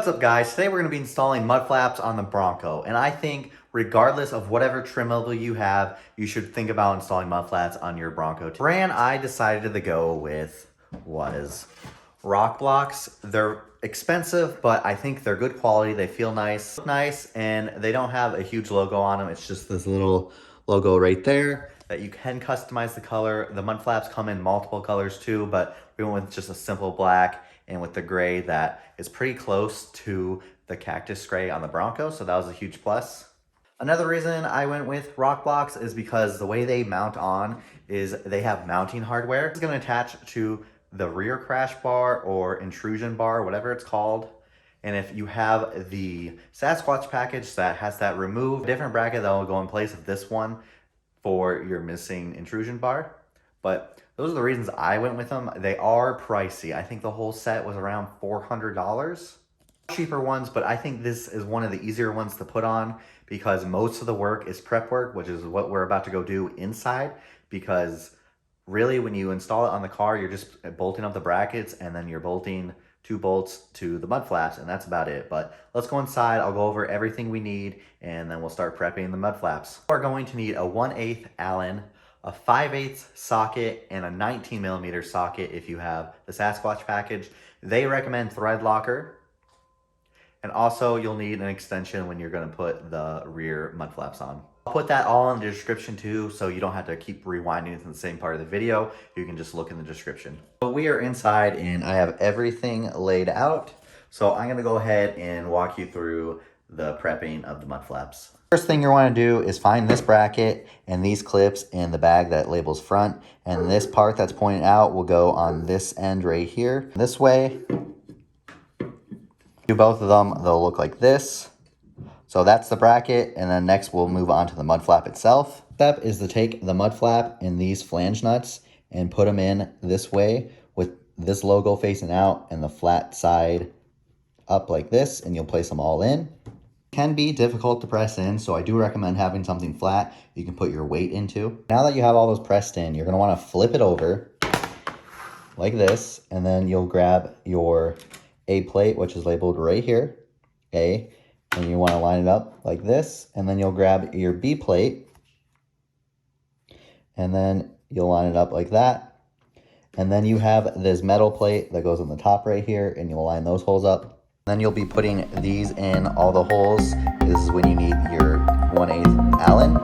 What's up guys? Today we're going to be installing mud flaps on the Bronco, and I think regardless of whatever trim level you have, you should think about installing mud flaps on your Bronco. The brand I decided to go with was Rokblokz. They're expensive, but I think they're good quality. They feel nice, and they don't have a huge logo on them. It's just this little logo right there that you can customize the color. The mud flaps come in multiple colors too, but we went with just a simple black and with the gray that is pretty close to the cactus gray on the Bronco, so that was a huge plus. Another reason I went with Rokblokz is because the way they mount on is they have mounting hardware. It's going to attach to the rear crash bar or intrusion bar, whatever it's called. And if you have the Sasquatch package that has that remove, different bracket that will go in place of this one for your missing intrusion bar. But those are the reasons I went with them. They are pricey. I think the whole set was around $400. Cheaper ones, but I think this is one of the easier ones to put on because most of the work is prep work, which is what we're about to go do inside. Because really when you install it on the car, you're just bolting up the brackets and then you're bolting 2 bolts to the mud flaps, and that's about it. But let's go inside. I'll go over everything we need and then we'll start prepping the mud flaps. We're going to need a 1/8 Allen, a 5/8 socket, and a 19mm socket if you have the Sasquatch package. They recommend thread locker. And also you'll need an extension when you're going to put the rear mud flaps on. I'll put that all in the description too, so you don't have to keep rewinding to the same part of the video. You can just look in the description. So we are inside and I have everything laid out. So I'm going to go ahead and walk you through the prepping of the mud flaps. First thing you want to do is find this bracket and these clips in the bag that labels front. And this part that's pointed out will go on this end right here. This way. Do both of them, they'll look like this. So that's the bracket, and then next we'll move on to the mud flap itself. Step is to take the mud flap and these flange nuts and put them in this way with this logo facing out and the flat side up like this, and you'll place them all in. Can be difficult to press in, so I do recommend having something flat you can put your weight into. Now that you have all those pressed in, you're going to want to flip it over like this, and then you'll grab your A plate, which is labeled right here, A, and you want to line it up like this, and then you'll grab your B plate, and then you'll line it up like that, and then you have this metal plate that goes on the top right here, and you'll line those holes up. Then you'll be putting these in all the holes. This is when you need your 1/8 Allen.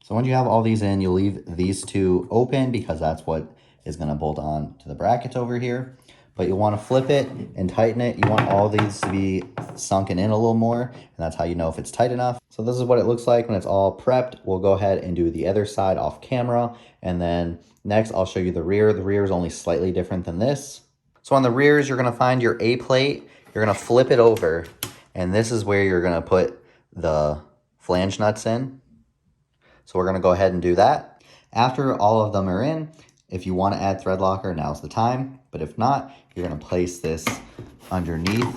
So once you have all these in, you'll leave these two open because that's what is going to bolt on to the brackets over here. But you'll want to flip it and tighten it. You want all these to be sunken in a little more, and that's how you know if it's tight enough. So this is what it looks like when it's all prepped. We'll go ahead and do the other side off camera, and then next I'll show you the rear. The rear is only slightly different than this. So on the rears, you're going to find your A plate. You're going to flip it over, and this is where you're going to put the flange nuts in. So we're going to go ahead and do that. After all of them are in, if you want to add thread locker, now's the time. But if not, you're going to place this underneath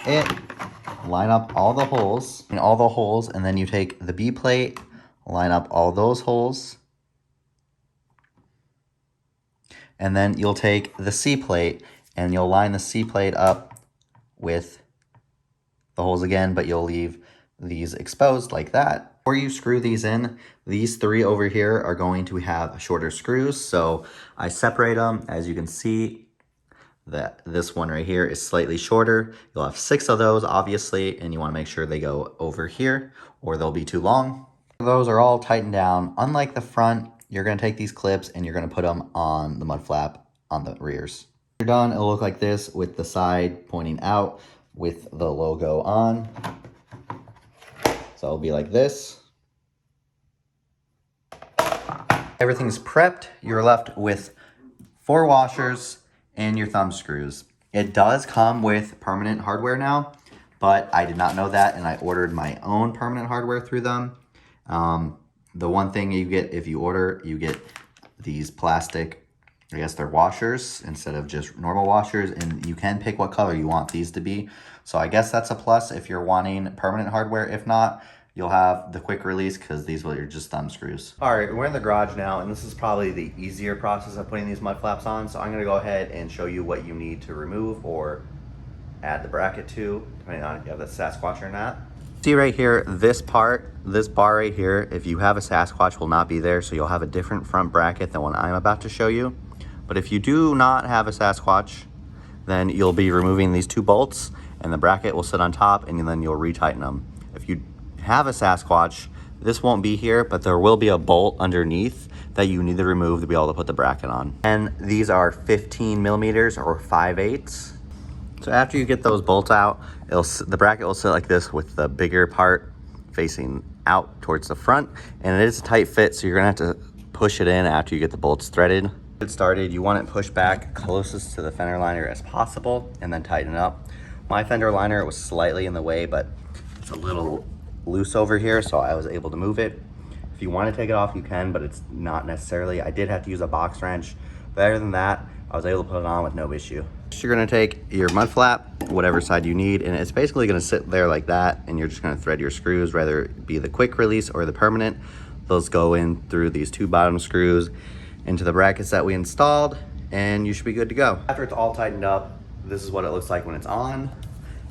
it, line up all the holes, and then you take the B plate, line up all those holes, and then you'll take the C plate, and you'll line the C plate up with the holes again, but you'll leave these exposed like that. Before you screw these in, these 3 over here are going to have shorter screws, so I separate them. As you can see, that this one right here is slightly shorter. You'll have 6 of those, obviously, and you want to make sure they go over here or they'll be too long. Those are all tightened down. Unlike the front, you're going to take these clips and you're going to put them on the mud flap on the rears. When you're done, it'll look like this with the side pointing out with the logo on. So it'll be like this. Everything's prepped. You're left with 4 washers and your thumb screws. It does come with permanent hardware now, but I did not know that, and I ordered my own permanent hardware through them. The one thing you get if you order, you get these plastic, I guess they're washers instead of just normal washers, and you can pick what color you want these to be. So I guess that's a plus if you're wanting permanent hardware. If not, you'll have the quick release because these are just thumb screws. All right, we're in the garage now, and this is probably the easier process of putting these mud flaps on. So I'm gonna go ahead and show you what you need to remove or add the bracket to, depending on if you have the Sasquatch or not. See right here, this part, this bar right here, if you have a Sasquatch, will not be there. So you'll have a different front bracket than what I'm about to show you. But if you do not have a Sasquatch, then you'll be removing these two bolts and the bracket will sit on top, and then you'll retighten them. If you have a Sasquatch, this won't be here, but there will be a bolt underneath that you need to remove to be able to put the bracket on. And these are 15 millimeters or 5/8. So after you get those bolts out, the bracket will sit like this with the bigger part facing out towards the front, and it is a tight fit, so you're gonna have to push it in after you get the bolts threaded. To get started, you want it pushed back closest to the fender liner as possible and then tighten it up. My fender liner was slightly in the way, but it's a little loose over here, so I was able to move it. If you want to take it off, you can, but it's not necessarily. I did have to use a box wrench. But other than that, I was able to put it on with no issue. You're gonna take your mud flap, whatever side you need, and it's basically gonna sit there like that, and you're just gonna thread your screws, whether it be the quick release or the permanent. Those go in through these two bottom screws into the brackets that we installed, and you should be good to go. After it's all tightened up, this is what it looks like when it's on.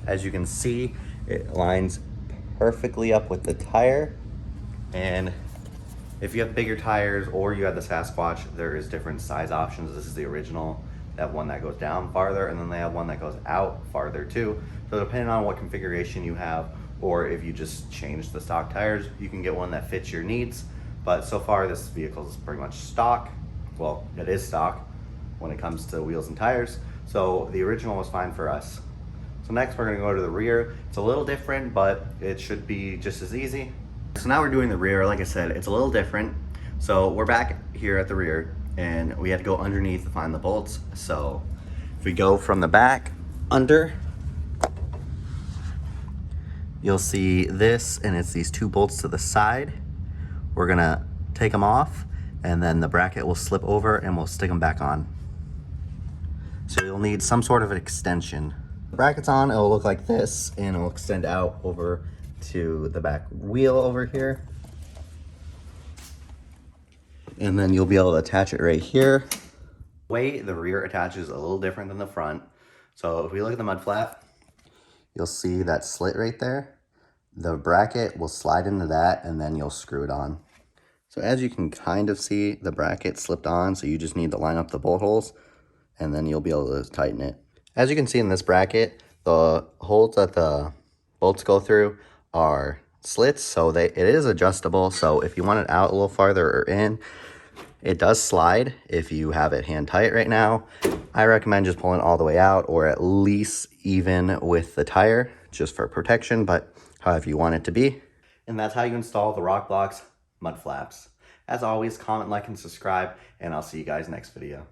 As you can see, it lines perfectly up with the tire. And if you have bigger tires or you have the Sasquatch, there is different size options. This is the original. They have one that goes down farther, and then they have one that goes out farther too. So depending on what configuration you have, or if you just change the stock tires, you can get one that fits your needs. But so far, this vehicle is pretty much stock. Well, it is stock when it comes to wheels and tires. So the original was fine for us. So next we're gonna go to the rear. It's a little different, but it should be just as easy. So now we're doing the rear. Like I said, it's a little different. So we're back here at the rear, and we had to go underneath to find the bolts. So if we go from the back under, you'll see this, and it's these two bolts to the side. We're gonna take them off, and then the bracket will slip over and we'll stick them back on. So you'll need some sort of an extension. The bracket's on, it'll look like this, and it'll extend out over to the back wheel over here. And then you'll be able to attach it right here. The way the rear attaches a little different than the front. So if we look at the mud flap, you'll see that slit right there. The bracket will slide into that, and then you'll screw it on. So as you can kind of see, the bracket slipped on, so you just need to line up the bolt holes, and then you'll be able to tighten it. As you can see in this bracket, the holes that the bolts go through are slits, so it is adjustable. So if you want it out a little farther or in, it does slide if you have it hand tight right now. I recommend just pulling it all the way out, or at least even with the tire, just for protection, but however you want it to be. And that's how you install the Rokblokz mud flaps. As always, comment, like, and subscribe, and I'll see you guys next video.